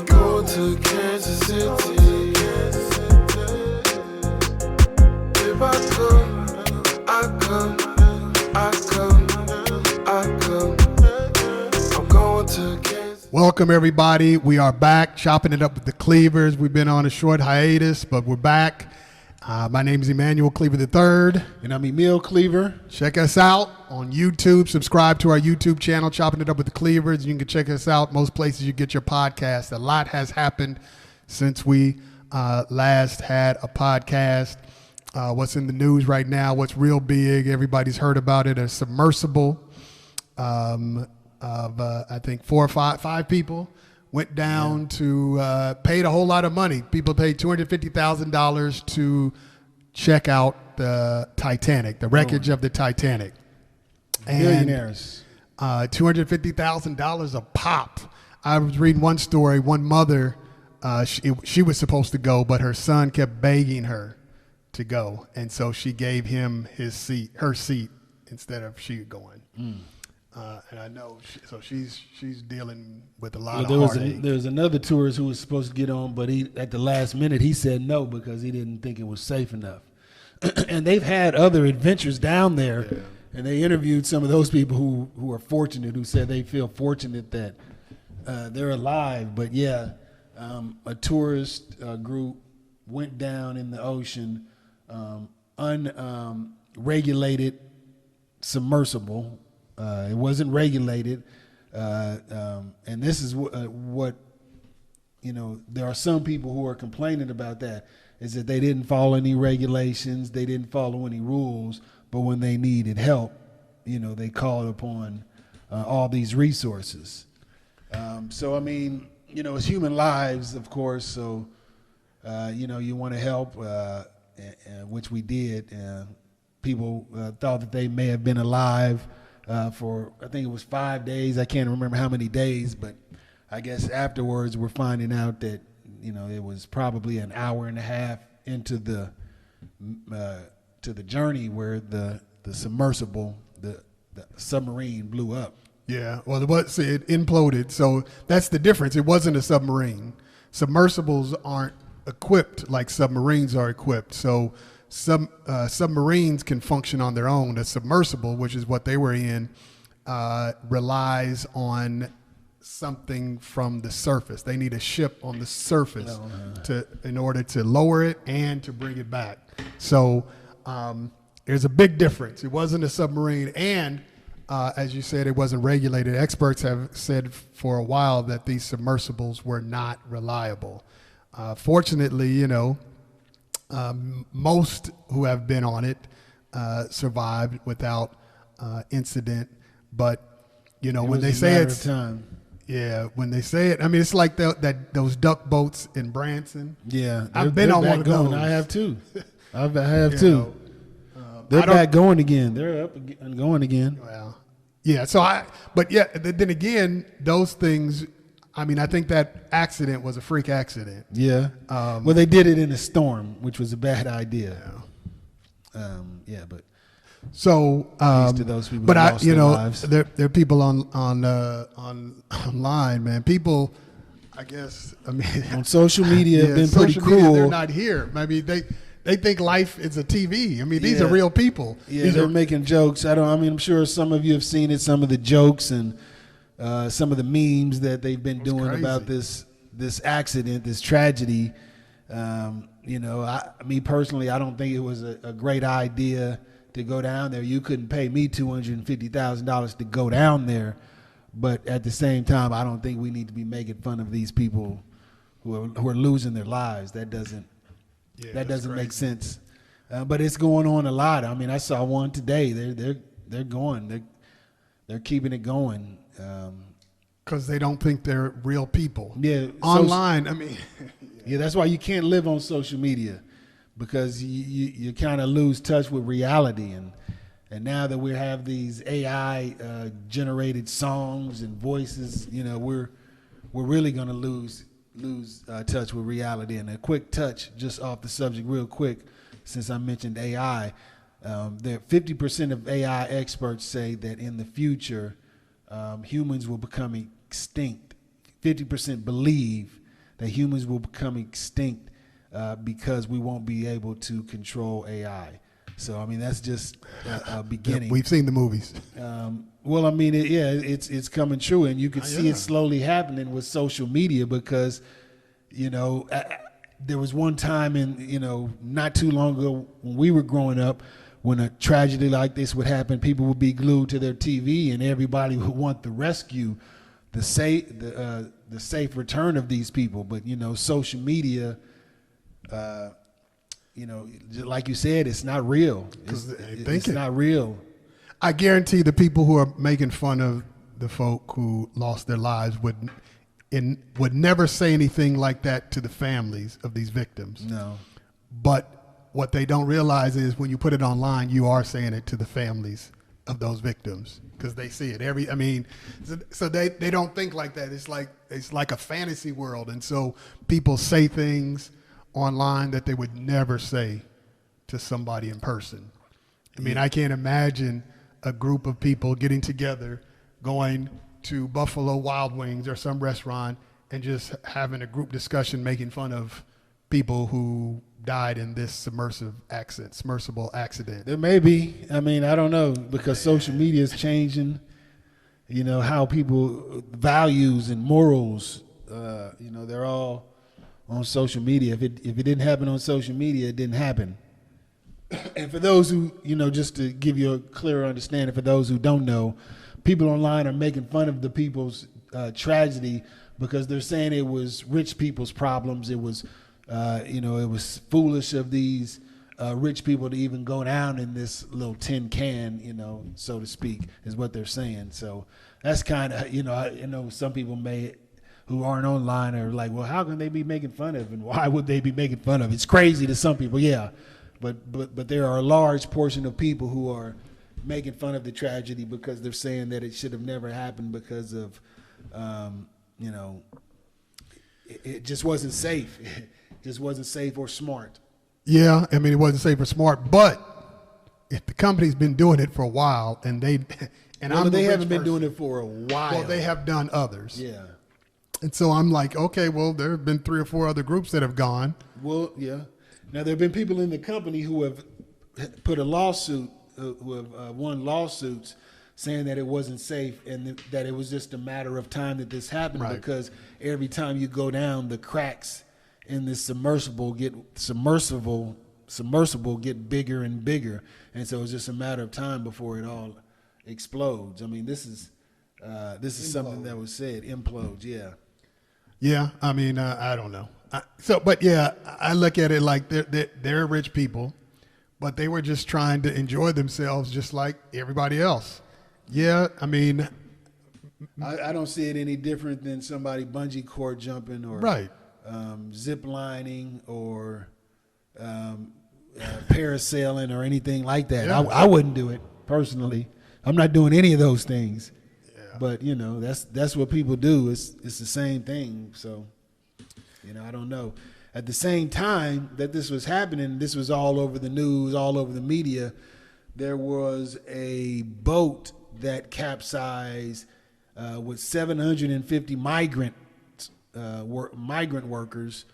I'm going to Kansas City. If I could, I could, I could, I could. I'm going to Kansas. Welcome, everybody. We are back, chopping it up with the Cleavers. We've been on a short hiatus, but we're back. My name is Emmanuel Cleaver III. And I'm Emil Cleaver. Check us out on YouTube. Subscribe to our YouTube channel, Chopping It Up with the Cleavers. You can check us out most places you get your podcast. A lot has happened since we last had a podcast. What's in the news right now, what's real big, everybody's heard about it, a submersible of, I think, 4 or 5 people went down to, paid a whole lot of money. People paid $250,000 to check out the Titanic, the wreckage of the Titanic. Millionaires. $250,000 a pop. I was reading one story, one mother, she was supposed to go, but her son kept begging her to go. And so she gave him her seat instead of she going. And I know, she's dealing with a lot of heartache. There was another tourist who was supposed to get on, but at the last minute he said no because he didn't think it was safe enough. And they've had other adventures down there, and they interviewed some of those people who are fortunate, who said they feel fortunate that they're alive. But a tourist group went down in the ocean, unregulated submersible. It wasn't regulated, and this is what there are some people who are complaining about that, is that they didn't follow any regulations, they didn't follow any rules, but when they needed help, they called upon all these resources. So I mean, it's human lives, of course. So you want to help, which we did. People thought that they may have been alive for, I think it was 5 days. I can't remember how many days, but I guess afterwards we're finding out that it was probably an hour and a half into the journey where the submersible, the submarine blew up. Yeah, well, it imploded. So that's the difference. It wasn't a submarine. Submersibles aren't equipped like submarines are equipped. So submarines can function on their own. A submersible, which is what they were in, relies on something from the surface. They need a ship on the surface in order to lower it and to bring it back. So there's a big difference. It wasn't a submarine, and as you said, it wasn't regulated. Experts have said for a while that these submersibles were not reliable. Fortunately, most who have been on it survived without incident. But when they say it's time. Yeah, when they say it, I mean, it's like those duck boats in Branson. Yeah, I've been on one of those. I have too. I have too. They're back going again. They're up and going again. Well, yeah. Then again, those things. I mean, I think that accident was a freak accident. Yeah. Well, they did it in a storm, which was a bad idea. But. So, to those people but lost their lives. there are people online, man. People, I guess, I mean, on social media have been pretty cruel. They're not here. I mean, they think life is a TV. I mean, these are real people. Yeah, they're making jokes. I'm sure some of you have seen it. Some of the jokes and some of the memes that they've been doing about this accident, this tragedy. Me personally, I don't think it was a great idea to go down there. You couldn't pay me $250,000 to go down there, but at the same time, I don't think we need to be making fun of these people who are losing their lives. That doesn't make sense. But it's going on a lot. I mean, I saw one today. They're going. They're keeping it going. Because they don't think they're real people. Yeah, online. I mean, yeah, that's why you can't live on social media, because you kind of lose touch with reality. And now that we have these AI generated songs and voices, we're really going to lose touch with reality. And a quick touch, just off the subject real quick, since I mentioned AI, 50% of AI experts say that in the future, humans will become extinct. 50% believe that humans will become extinct because we won't be able to control AI. So I mean that's just a beginning. We've seen the movies. Well, I mean, it's coming true, and you can see it slowly happening with social media because, there was one time not too long ago when we were growing up, when a tragedy like this would happen, people would be glued to their TV, and everybody would want the rescue, the safe return of these people. But social media, like you said, it's not real. It's not real. I guarantee the people who are making fun of the folk who lost their lives would never say anything like that to the families of these victims. No. But what they don't realize is when you put it online, you are saying it to the families of those victims because they see it so they don't think like that. It's like a fantasy world. And so people say things online that they would never say to somebody in person. I mean, I can't imagine a group of people getting together, going to Buffalo Wild Wings or some restaurant and just having a group discussion making fun of people who died in this submersible accident. There may be. I mean, I don't know, because social media is changing, how people values and morals, they're all on social media. If it didn't happen on social media, it didn't happen. And for those who, just to give you a clearer understanding, for those who don't know, people online are making fun of the people's tragedy because they're saying it was rich people's problems. It was, it was foolish of these rich people to even go down in this little tin can, so to speak, is what they're saying. So that's kind of, I know some people who aren't online are like, well, how can they be making fun of, and why would they be making fun of? It's crazy to some people, yeah. But there are a large portion of people who are making fun of the tragedy because they're saying that it should have never happened because of, it just wasn't safe. It just wasn't safe or smart. Yeah, I mean, it wasn't safe or smart. But if the company's been doing it for a while, and they haven't been doing it for a while. Well, they have done others. Yeah. And so I'm like, okay, well, there have been 3 or 4 other groups that have gone. Well, yeah. Now, there have been people in the company who have put a lawsuit, who have won lawsuits saying that it wasn't safe and that it was just a matter of time that this happened, right? Because every time you go down, the cracks in this submersible get bigger and bigger. And so it's just a matter of time before it all explodes. I mean, this is something that was said, implodes, yeah. Yeah, I mean, I don't know. I look at it like they're rich people, but they were just trying to enjoy themselves just like everybody else. Yeah, I mean, I don't see it any different than somebody bungee cord jumping or zip lining or parasailing or anything like that. Yeah. I wouldn't do it personally. I'm not doing any of those things. Yeah. But that's what people do. It's the same thing. So. I don't know. At the same time that this was happening, this was all over the news, all over the media. There was a boat that capsized with 750 migrant workers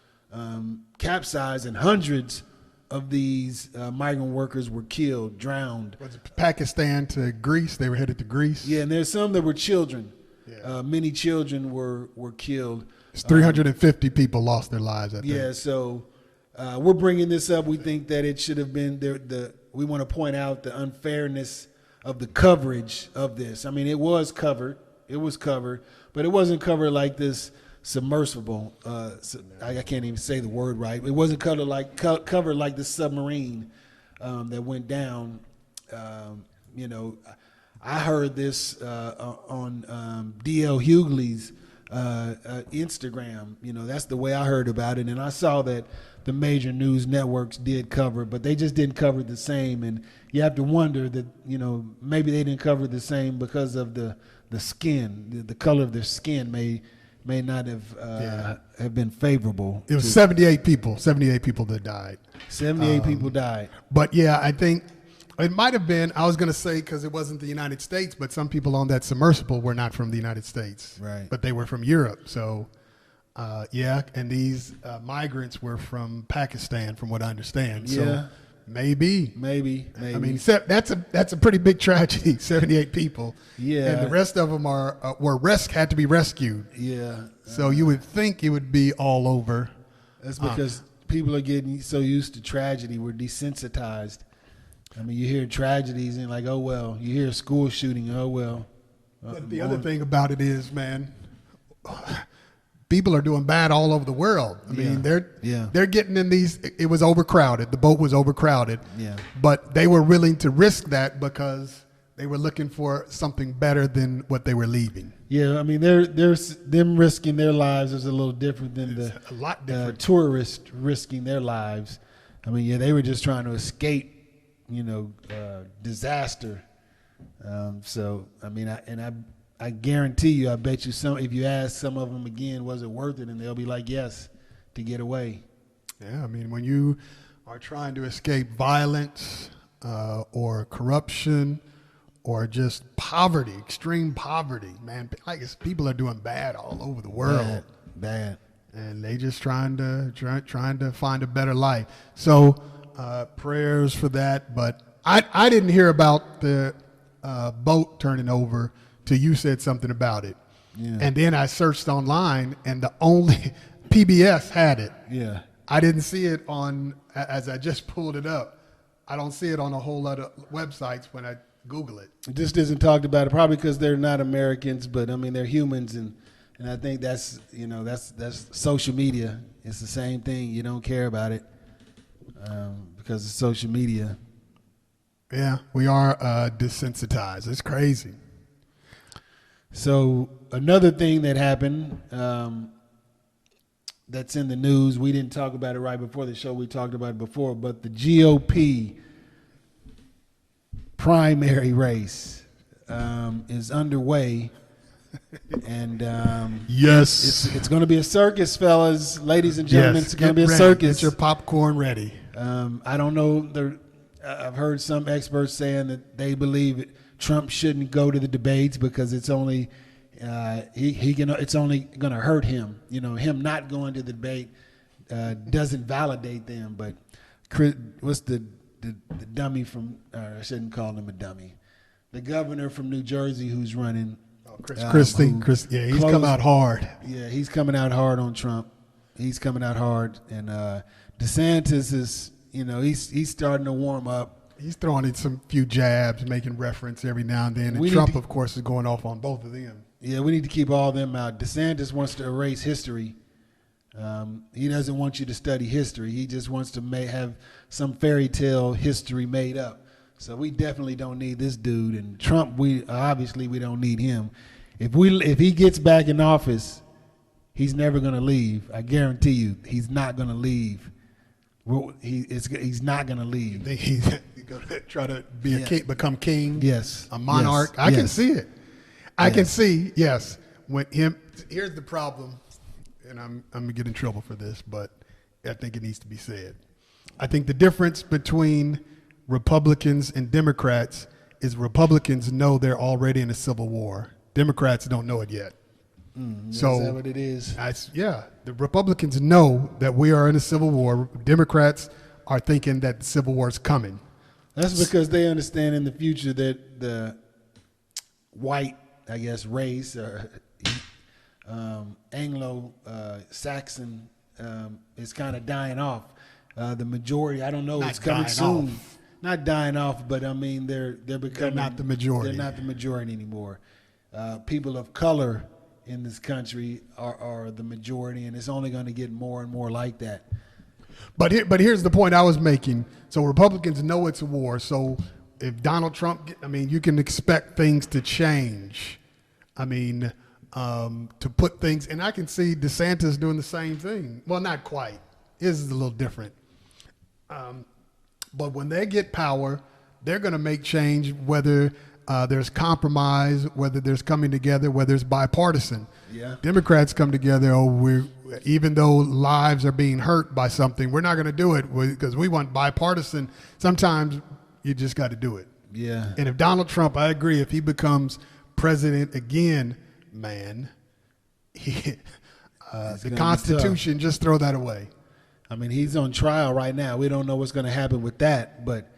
capsized, and hundreds of these migrant workers were killed, drowned. Was it Pakistan to Greece? They were headed to Greece. Yeah, and there's some that were children. Yeah. Many children were killed. 350 people lost their lives at that. Yeah, so we're bringing this up. We think that it should have been we want to point out the unfairness of the coverage of this. I mean, it was covered, but it wasn't covered like this submersible. I can't even say the word right. It wasn't covered like the submarine that went down. I heard this on D.L. Hughley's Instagram. That's the way I heard about it, and I saw that the major news networks did cover it, but they just didn't cover it the same. And you have to wonder that maybe they didn't cover it the same because of the skin, the color of their skin may not have been favorable. It was 78 people that died. 78 people died. But yeah, I think it might have been, I was going to say, because it wasn't the United States, but some people on that submersible were not from the United States. Right. But they were from Europe. So Yeah, and these migrants were from Pakistan, from what I understand. Yeah. So maybe. Maybe. I mean, that's a pretty big tragedy. 78 people. Yeah. And the rest of them had to be rescued. Yeah. So you would think it would be all over. That's because people are getting so used to tragedy, we're desensitized. I mean, you hear tragedies and like, oh well. You hear a school shooting, oh well. But the other thing about it is, man, people are doing bad all over the world. I mean, they're getting in these. It was overcrowded. The boat was overcrowded. Yeah. But they were willing to risk that because they were looking for something better than what they were leaving. Yeah, I mean, them risking their lives is a little different than A lot different. tourists risking their lives. I mean, yeah, they were just trying to escape, disaster. So, I mean, I guarantee you, I bet you if you ask some of them again, was it worth it? And they'll be like, yes, to get away. Yeah, I mean, when you are trying to escape violence or corruption or just poverty, extreme poverty, man, I guess people are doing bad all over the world. Bad. And they just trying to find a better life. So prayers for that. But I didn't hear about the boat turning over till you said something about it. Yeah. And then I searched online, and the only PBS had it. Yeah. I didn't see it as I just pulled it up. I don't see it on a whole lot of websites when I Google it. It just isn't talked about it, probably because they're not Americans, but I mean, they're humans. And I think that's social media. It's the same thing. You don't care about it because of social media. Yeah, we are desensitized. It's crazy. So another thing that happened that's in the news, we didn't talk about it right before the show, we talked about it before, but the GOP primary race is underway. And yes, it's going to be a circus, fellas, ladies and gentlemen. Yes, it's going to be a ready. circus. Get your popcorn ready. I don't know. I've heard some experts saying that they believe Trump shouldn't go to the debates because it's only it's only going to hurt him. Him not going to the debate doesn't validate them. But what's the dummy from? I shouldn't call him a dummy. The governor from New Jersey who's running. Chris, he's come out hard. Yeah, he's coming out hard on Trump. He's coming out hard, and DeSantis is, he's starting to warm up. He's throwing in some few jabs, making reference every now and then. And Trump, of course, is going off on both of them. Yeah, we need to keep all them out. DeSantis wants to erase history. He doesn't want you to study history. He just wants to have some fairy tale history made up. So we definitely don't need this dude. And Trump, we don't need him. If he gets back in office, he's never going to leave. I guarantee you, he's not going to leave. He's not going to leave. He's going to try to be a king, become king. Yes, a monarch. Yes. I can see it. I can see. Yes, here's the problem, and I'm going to get in trouble for this, but I think it needs to be said. I think the difference between Republicans and Democrats is Republicans know they're already in a civil war. Democrats don't know it yet. So is that what it is? The Republicans know that we are in a civil war. Democrats are thinking that the civil war is coming. That's because they understand in the future that the white, I guess, race or Anglo-Saxon is kind of dying off. The majority, I don't know, it's coming soon. Not dying off, but I mean they're becoming. They're not the majority. They're not the majority anymore. People of color in this country are the majority, and it's only going to get more and more like that. But here's the point I was making. So Republicans know it's a war. So if Donald Trump, you can expect things to change. To put things, and I can see DeSantis doing the same thing. Well, not quite. His is a little different. But when they get power, they're going to make change, whether there's compromise, whether there's coming together, whether it's bipartisan. Yeah. Democrats come together, even though lives are being hurt by something, we're not going to do it because we want bipartisan. Sometimes you just got to do it. Yeah. And if Donald Trump, I agree, if he becomes president again, man, The Constitution, just throw that away. I mean, he's on trial right now. We don't know what's going to happen with that, but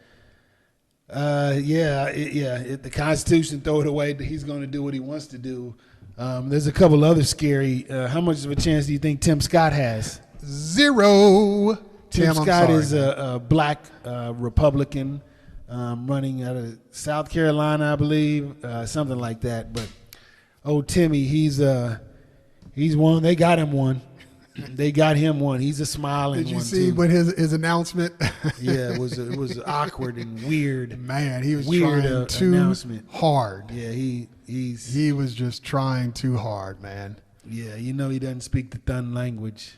the Constitution, throw it away. He's going to do what he wants to do. There's a couple other scary. How much of a chance do you think Tim Scott has? 0. Tim I'm Scott sorry, is a black Republican running out of South Carolina, I believe, something like that. But Timmy, he's one. They got him one. They got him one. He's a smiling one. Did you see what his announcement? Yeah, it was awkward and weird. Man, he was weird trying too hard. Yeah, he was just trying too hard, man. Yeah, he doesn't speak the Thun language.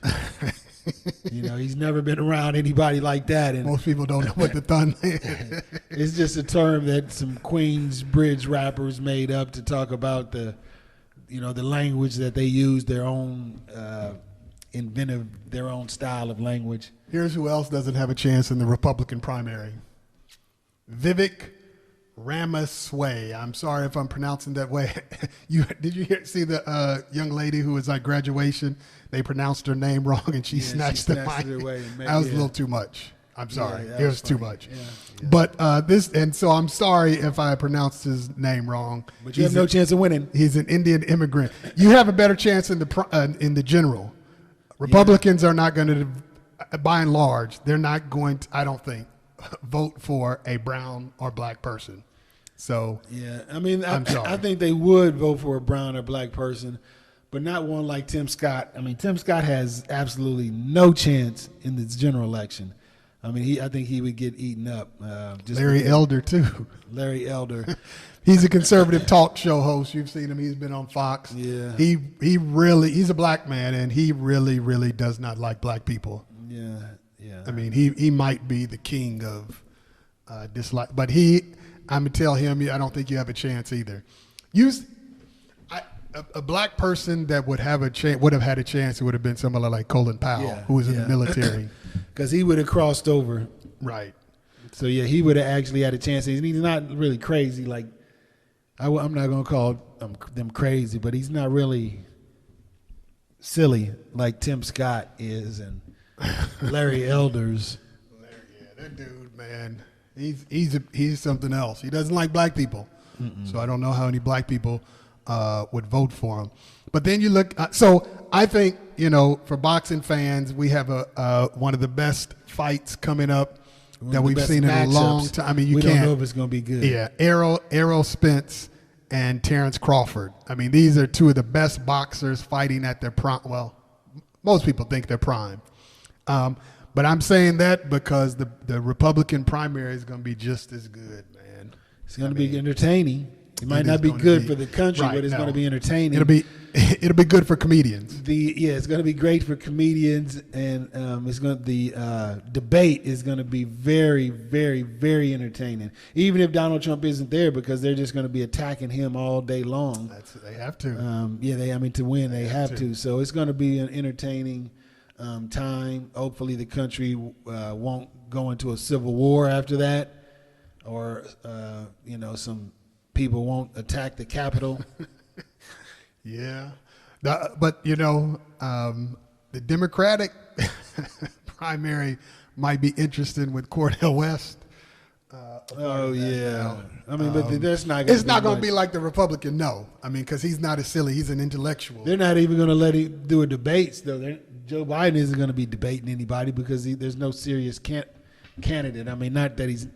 He's never been around anybody like that. And most people don't know what the Thun is. It's just a term that some Queensbridge rappers made up to talk about the language that they use, their own inventive, their own style of language. Here's who else doesn't have a chance in the Republican primary. Vivek Ramaswamy. I'm sorry if I'm pronouncing that way. Did you see the young lady who was at graduation? They pronounced her name wrong and she snatched the mic. That was a little too much. I'm sorry. It was too much. Yeah. But so I'm sorry if I pronounced his name wrong. But you have no chance of winning. He's an Indian immigrant. You have a better chance in the general. Republicans are not going to, by and large, they're not going to, I don't think, vote for a brown or black person. So yeah, I mean, I think they would vote for a brown or black person, but not one like Tim Scott. I mean, Tim Scott has absolutely no chance in this general election. I mean, I think he would get eaten up. Larry Elder too. Larry Elder. He's a conservative talk show host. You've seen him. He's been on Fox. Yeah. He's a black man, and he really, really does not like black people. Yeah, yeah. I mean, he might be the king of dislike, but I'm gonna tell him, I don't think you have a chance either. A black person that would have had a chance. It would have been somebody like Colin Powell, who was in the military, because he would have crossed over. Right. So yeah, he would have actually had a chance. He's not really crazy. Like I'm not gonna call them crazy, but he's not really silly like Tim Scott is and Larry Elders. Yeah, that dude, man, he's something else. He doesn't like black people, so I don't know how any black people would vote for him. But then you look. So I think for boxing fans, we have one of the best fights coming up that we've seen in a long time. I mean, we don't know if it's going to be good. Yeah, Errol Spence and Terrence Crawford. I mean, these are two of the best boxers fighting at their prime. Well, most people think they're prime. But I'm saying that because the Republican primary is going to be just as good, man. It's going to be entertaining. It might not be good for the country, but it's going to be entertaining. It'll be good for comedians. It's going to be great for comedians, and the debate is going to be very, very, very entertaining. Even if Donald Trump isn't there, because they're just going to be attacking him all day long. They have to. To win, they have to. So it's going to be an entertaining time. Hopefully, the country won't go into a civil war after that, or some people won't attack the Capitol. Yeah. But, the Democratic primary might be interesting with Cornel West. Yeah. I mean, but that's not going to It's not going to be like the Republican, no. I mean, because he's not as silly. He's an intellectual. They're not even going to let him do a debates, though. Joe Biden isn't going to be debating anybody because there's no serious candidate. I mean, not that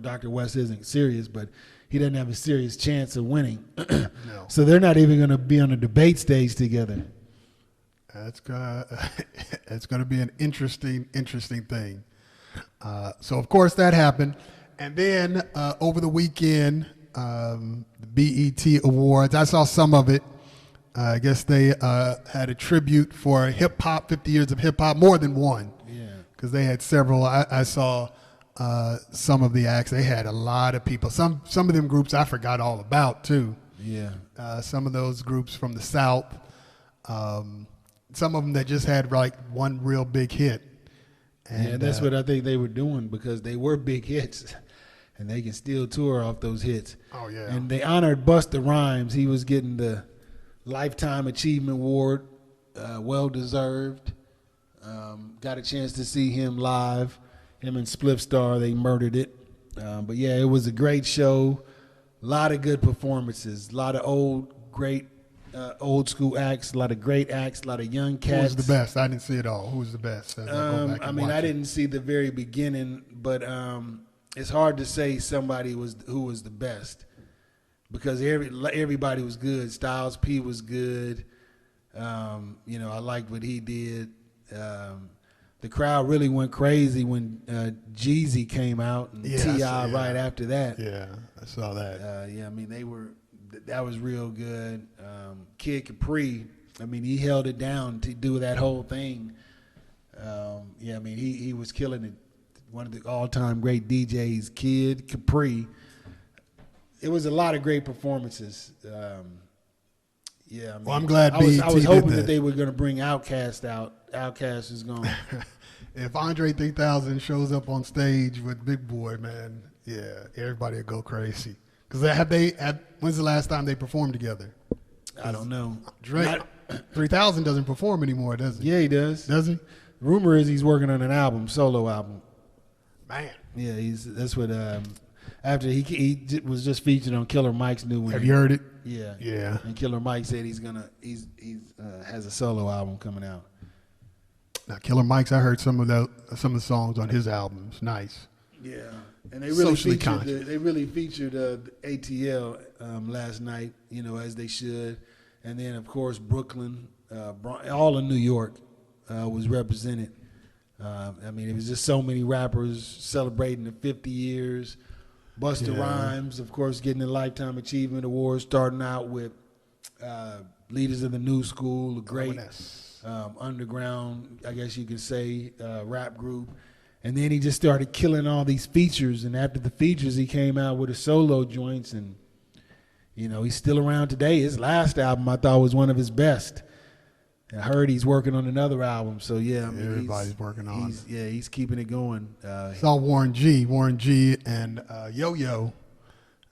Dr. West isn't serious, but he doesn't have a serious chance of winning. No. So they're not even going to be on a debate stage together. It's going to be an interesting thing. So, of course, that happened. And then over the weekend, the BET Awards, I saw some of it. I guess they had a tribute for hip-hop, 50 years of hip-hop, more than one. Yeah. Because they had several. I saw some of the acts. They had a lot of people. Some of them groups I forgot all about, too. Yeah. Some of those groups from the South. Some of them that just had like one real big hit. And that's what I think they were doing, because they were big hits, and they can still tour off those hits. Oh, yeah. And they honored Busta Rhymes. He was getting the Lifetime Achievement Award well deserved. Got a chance to see him live. Him and Spliff Star, they murdered it. But yeah, it was a great show. A lot of good performances. A lot of great old school acts. A lot of great acts. A lot of young cats. Who was the best? I didn't see it all. Who was the best? I didn't see the very beginning, but it's hard to say who was the best because everybody was good. Styles P was good. I liked what he did. The crowd really went crazy when Jeezy came out and T.I. right after that. Yeah, I saw that. That was real good. Kid Capri, he held it down to do that whole thing. He was killing it. One of the all-time great DJs, Kid Capri. It was a lot of great performances. I'm glad I was hoping that they were going to bring Outkast out. Outkast is going. If Andre 3000 shows up on stage with Big Boy, man, yeah, everybody will go crazy. Because when's the last time they performed together? I don't know. Drake 3000 doesn't perform anymore, does he? Yeah, he does. Does he? Rumor is he's working on an solo album. Man. Yeah, that's what. After he was just featured on Killer Mike's new one. Have you heard it? Yeah. Yeah. And Killer Mike said he's has a solo album coming out. Now, Killer Mike's, I heard some of the songs on his albums. Nice. Yeah, and they really Socially featured ATL last night, as they should, and then of course Brooklyn, all of New York was represented. It was just so many rappers celebrating the 50 years. Busta Rhymes, of course, getting the Lifetime Achievement Award, starting out with Leaders of the New School, a great underground, I guess you could say, rap group. And then he just started killing all these features. And after the features, he came out with his solo joints. And, he's still around today. His last album I thought was one of his best. I heard he's working on another album. So, everybody's working on it. He's keeping it going. Saw Warren G and Yo-Yo.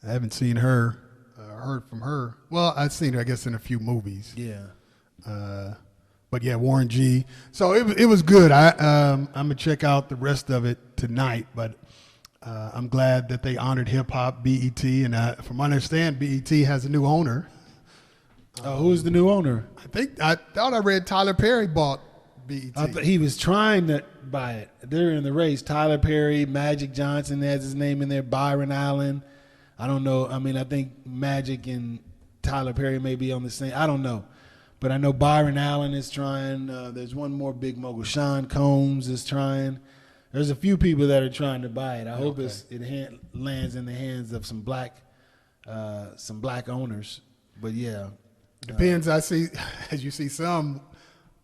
I haven't seen her, heard from her. Well, I've seen her, I guess, in a few movies. Yeah. But yeah, Warren G. So it was good. I'm gonna check out the rest of it tonight. But I'm glad that they honored hip hop, BET, and from what I understand, BET has a new owner. Who's the new owner? I thought I read Tyler Perry bought BET. I thought he was trying to buy it. They're in the race. Tyler Perry, Magic Johnson has his name in there. Byron Allen. I don't know. I think Magic and Tyler Perry may be on the same. I don't know. But I know Byron Allen is trying. There's one more big mogul. Sean Combs is trying. There's a few people that are trying to buy it. I hope it lands in the hands of some black owners. But yeah, depends. I see, as you see some.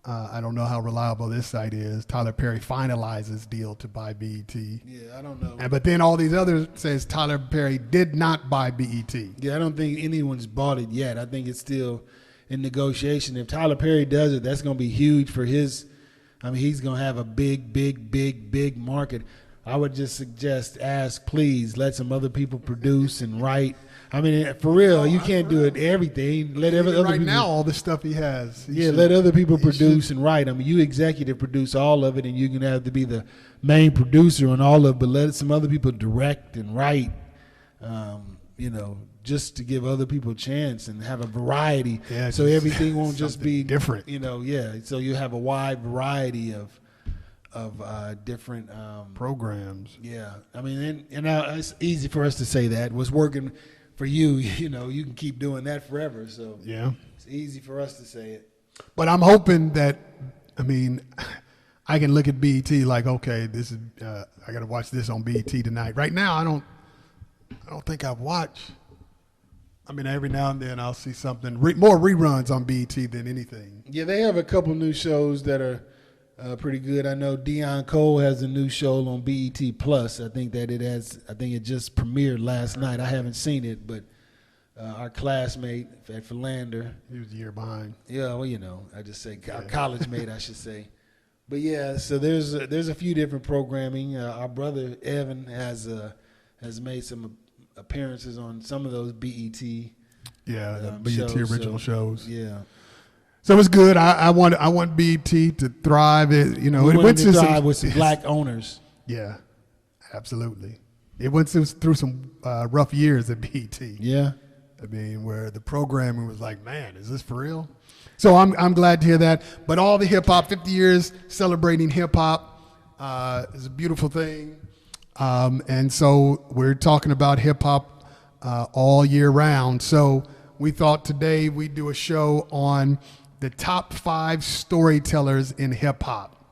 I don't know how reliable this site is. Tyler Perry finalizes deal to buy BET. Yeah, I don't know. But then all these others says Tyler Perry did not buy BET. Yeah, I don't think anyone's bought it yet. I think it's still in negotiation. If Tyler Perry does it, that's going to be huge for his. He's going to have a big market. I would just please let some other people produce and write. For real, you can't do it everything. Let other right people, now, all the stuff he has. Let other people produce and write. You executive produce all of it, and you're going to have to be the main producer on all of it, but let some other people direct and write, just to give other people a chance and have a variety, so everything won't just be different. So you have a wide variety of different programs. Yeah, and it's easy for us to say that. What's working for you, you can keep doing that forever. So yeah, it's easy for us to say it. But I'm hoping that, I can look at BET like, okay, this is I got to watch this on BET tonight. Right now, I don't think I've watched. Every now and then I'll see something, more reruns on BET than anything. Yeah, they have a couple new shows that are pretty good. I know Deion Cole has a new show on BET Plus. I think it just premiered last night. I haven't seen it, but our classmate at Philander. He was a year behind. Yeah, well, I just say our college mate, I should say. But yeah, so there's a few different programming. Our brother Evan has made some appearances on some of those BET. BET original shows. Yeah. So it's good. I want BET to thrive. We It went to through thrive with some black owners. Yeah, absolutely. It went through some rough years at BET. Yeah. I mean, where the programming was like, man, is this for real? So I'm glad to hear that. But all the hip hop, 50 years celebrating hip hop is a beautiful thing. And so we're talking about hip hop all year round. So we thought today we'd do a show on the top 5 storytellers in hip hop.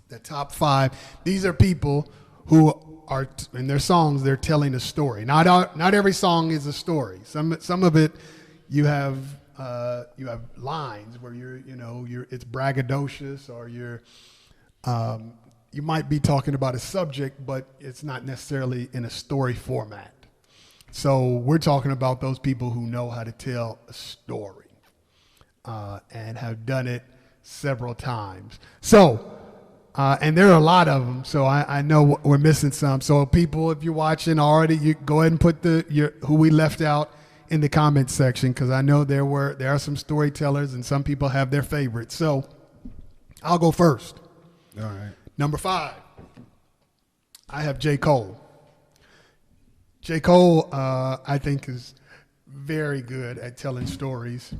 The top 5. These are people who are in their songs. They're telling a story. Not every song is a story. Some of it you have lines where it's braggadocious, or you might be talking about a subject, but it's not necessarily in a story format. So we're talking about those people who know how to tell a story and have done it several times. So, and there are a lot of them, so I know we're missing some. So people, if you're watching already, you go ahead and put who we left out in the comments section, because I know there are some storytellers and some people have their favorites. So I'll go first. All right. Number 5, I have J. Cole. J. Cole, I think, is very good at telling stories.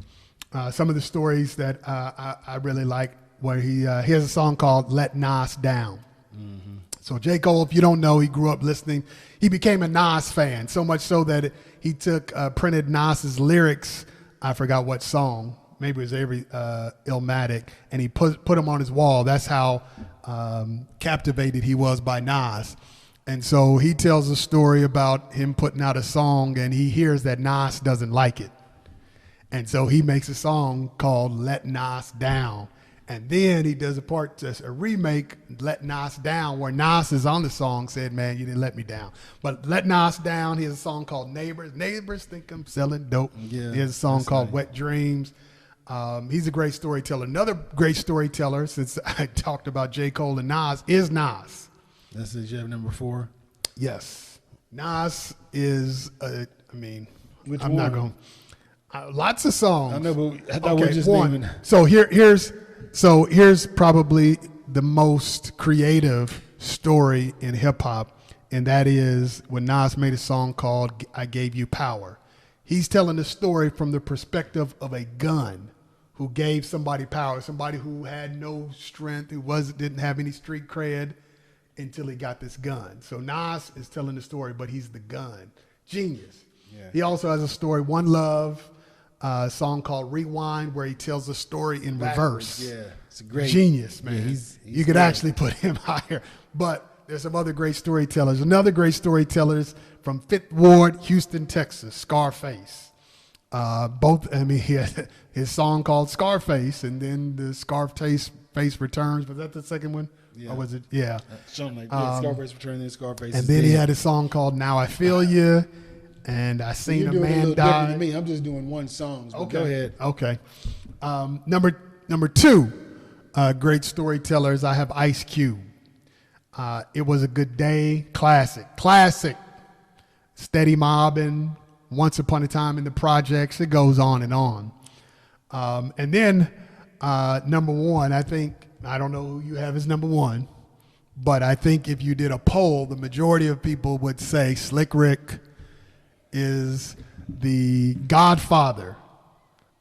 Some of the stories that I really like, where he has a song called "Let Nas Down." Mm-hmm. So J. Cole, if you don't know, he grew up listening. He became a Nas fan, so much so that he took printed Nas's lyrics. I forgot what song. Maybe it was every Illmatic, and he put them on his wall. That's how captivated he was by Nas. And so he tells a story about him putting out a song, and he hears that Nas doesn't like it. And so he makes a song called "Let Nas Down." And then he does a remake, "Let Nas Down," where Nas is on the song, said, "Man, you didn't let me down." But "Let Nas Down," he has a song called "Neighbors." Neighbors think I'm selling dope. Yeah, he has a song called nice. "Wet Dreams." He's a great storyteller. Another great storyteller, since I talked about J. Cole and Nas, is Nas. That's you have number 4. Yes. Nas is, Which I'm one? not going lots of songs. I know, but I thought we Okay, were just one. naming. So here's probably the most creative story in hip hop, and that is when Nas made a song called "I Gave You Power." He's telling the story from the perspective of a gun who gave somebody power, somebody who had no strength, who didn't have any street cred until he got this gun. So Nas is telling the story, but he's the gun. Genius. Yeah. He also has a story, "One Love," a song called "Rewind," where he tells the story in reverse. Yeah, it's a great Genius, man. Yeah, he's you could great. actually put him higher. But there's some other great storytellers. Another great storyteller is from Fifth Ward, Houston, Texas, Scarface. He had his song called "Scarface," and then the "Scarface Returns." Was that the second one? Yeah. Or was it? Yeah. Something like that. Scarface returning, then Scarface. And is then he dead. had a song called "Now I Feel You," and "I Seen You're a doing Man little different Die." than me. I'm just doing one song. So Go ahead. Okay. Number 2, great storytellers. I have Ice Cube. "It Was a Good Day," classic. "Steady Mobbin'," "Once Upon a Time in the Projects." It goes on and on. And then number 1, I don't know who you have as number 1, but I think if you did a poll, the majority of people would say Slick Rick is the godfather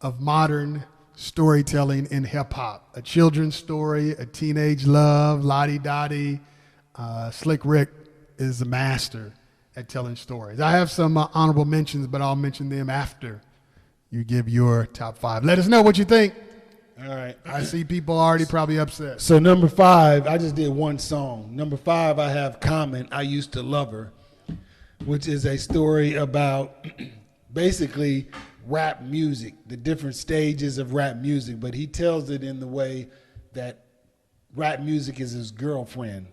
of modern storytelling in hip hop. A children's story, a teenage love, lottie-dottie. Slick Rick is the master at telling stories. I have some honorable mentions, but I'll mention them after you give your top 5. Let us know what you think. All right. I see people already probably upset. So number 5, I just did one song. Number 5, I have Common, "I Used to Love Her," which is a story about basically rap music, the different stages of rap music, but he tells it in the way that rap music is his girlfriend.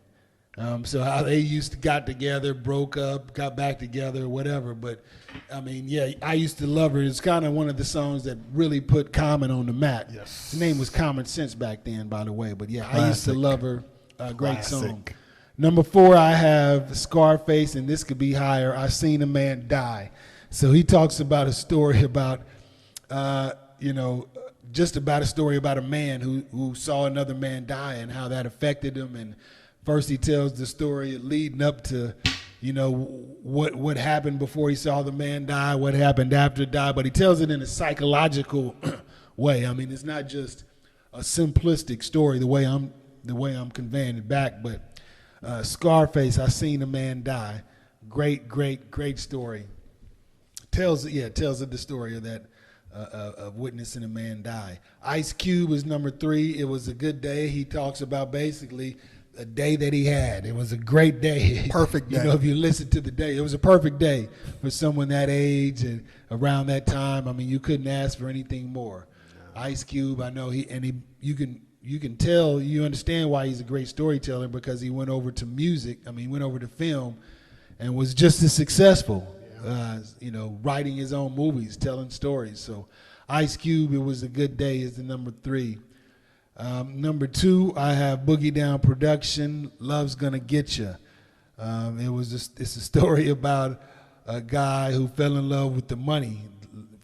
So how they got together, broke up, got back together, whatever. But "I Used to Love Her" is kind of one of the songs that really put Common on the map. Yes. His name was Common Sense back then, by the way. But "I Used to Love Her," a great song. Classic. Number 4, I have Scarface, and this could be higher. "I Seen a Man Die." So he talks about a story about, just about a story about a man who saw another man die and how that affected him. And first he tells the story leading up to, what happened before he saw the man die, what happened after he died, but he tells it in a psychological way. I mean, it's not just a simplistic story the way I'm conveying it back, but Scarface, I Seen a Man Die. Great story. Tells it the story of that of witnessing a man die. Ice Cube is number 3. It was a good day. He talks about basically a day that he had. It was a great day. Perfect day. If you listen to the day, it was a perfect day for someone that age and around that time. I mean, you couldn't ask for anything more. No. Ice Cube, I know you can tell, you understand why he's a great storyteller, because he went over to music. I mean, he went over to film and was just as successful. Writing his own movies, telling stories. So Ice Cube, It Was a Good Day is the number 3. Number 2, I have Boogie Down Production, Love's Gonna Get Ya. It's a story about a guy who fell in love with the money.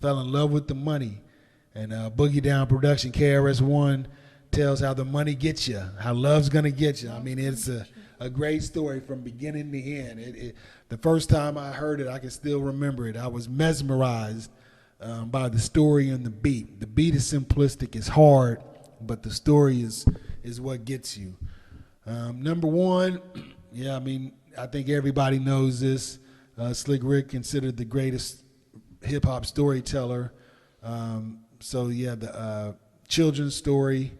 And Boogie Down Production, KRS-One, tells how the money gets you, how love's gonna get you. I mean, it's a great story from beginning to end. The first time I heard it, I can still remember it. I was mesmerized by the story and the beat. The beat is simplistic, it's hard, but the story is what gets you. Number 1, I think everybody knows this. Slick Rick considered the greatest hip hop storyteller. The children's story.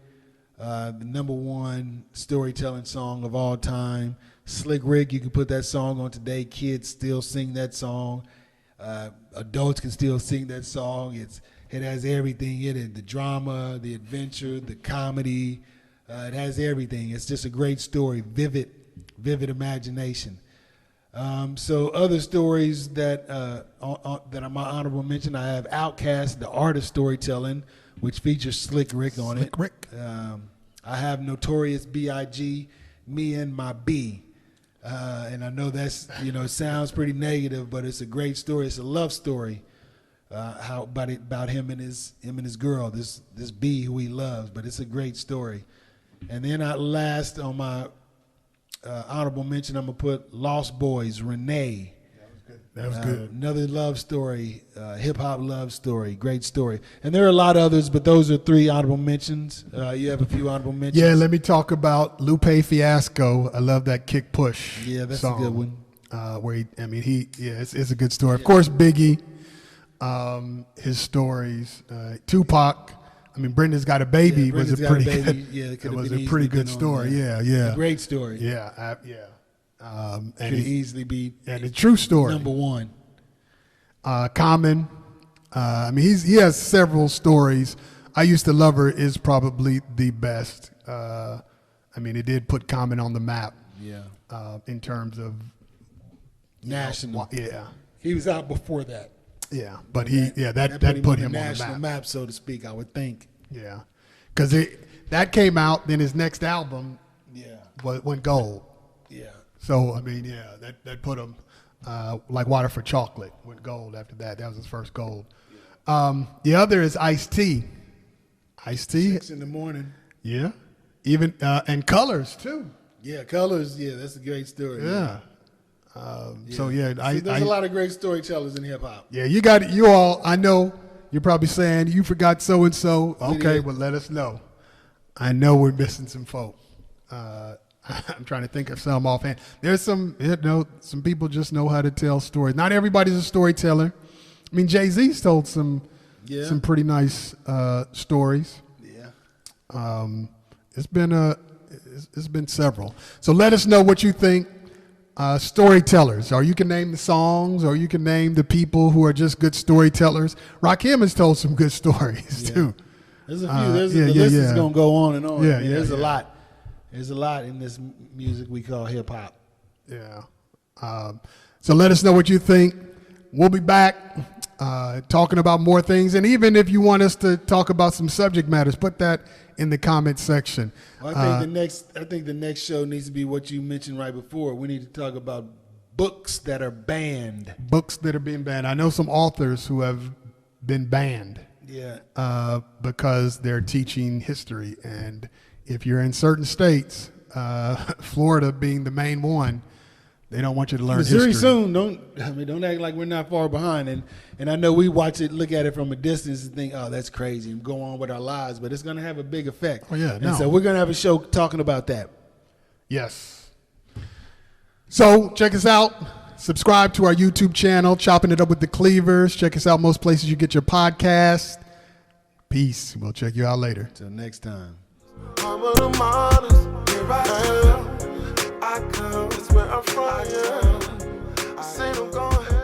The number 1 storytelling song of all time. Slick Rick, you can put that song on today. Kids still sing that song. Adults can still sing that song. It has everything in it: the drama, the adventure, the comedy. It has everything. It's just a great story, vivid imagination. So other stories that are my honorable mention, I have Outkast, the art of storytelling, which features Slick Rick on it. Slick Rick. I have Notorious B.I.G., Me and My B. And I know that's, it sounds pretty negative, but it's a great story. It's a love story. About him and his girl, this B who he loves, but it's a great story. And then last on my honorable mention, I'm gonna put Lost Boys, Renee. That was good. Another love story, hip hop love story, great story. And there are a lot of others, but those are 3 honorable mentions. You have a few honorable mentions. Yeah, let me talk about Lupe Fiasco. I love that Kick Push. Yeah, that's song, a good one. It's a good story. Of course, Biggie, his stories, Tupac. I mean, Brenda's Got a Baby was a pretty good. Yeah, it was a pretty good story. Yeah. A great story. Yeah. And could easily be a true story. Number 1. Common. He has several stories. I Used to Love Her is probably the best. It did put Common on the map. Yeah. In terms of national. Yeah. He was out before that. Yeah, but that put him on the national map, so to speak, I would think. Yeah, because that came out, then his next album went gold. Yeah. So, that put him like Water for Chocolate, went gold after that. That was his first gold. The other is Ice-T. Ice-T. 6 in the morning. Yeah. Even, and Colors, too. Yeah, Colors, that's a great story. Yeah. There's a lot of great storytellers in hip-hop. Yeah, you all, I know you're probably saying, you forgot so-and-so. Okay, well, let us know. I know we're missing some folk. I'm trying to think of some offhand. There's some people just know how to tell stories. Not everybody's a storyteller. I mean, Jay-Z's told some pretty nice stories. Yeah. It's been several. So let us know what you think. Storytellers, or you can name the songs, or you can name the people who are just good storytellers. Rakim has told some good stories too. There's a few. The list is gonna go on and on. There's a lot. There's a lot in this music we call hip hop. Yeah. So let us know what you think. We'll be back talking about more things, and even if you want us to talk about some subject matters, put that in the comment section. Well, I think the next show needs to be what you mentioned right before. We need to talk about books that are banned. Books that are being banned. I know some authors who have been banned. Yeah. Because they're teaching history. And if you're in certain states, Florida being the main one, they don't want you to learn Missouri history. soon. Don't act like we're not far behind. And I know we watch it, look at it from a distance and think, oh, that's crazy, and go on with our lives. But it's going to have a big effect. Oh, yeah, And so we're going to have a show talking about that. Yes. So check us out. Subscribe to our YouTube channel, Chopping It Up with the Cleavers. Check us out most places you get your podcast. Peace. We'll check you out later. Till next time. I'm of the models, here I am. I come, that's where I'm from. I say I'm going.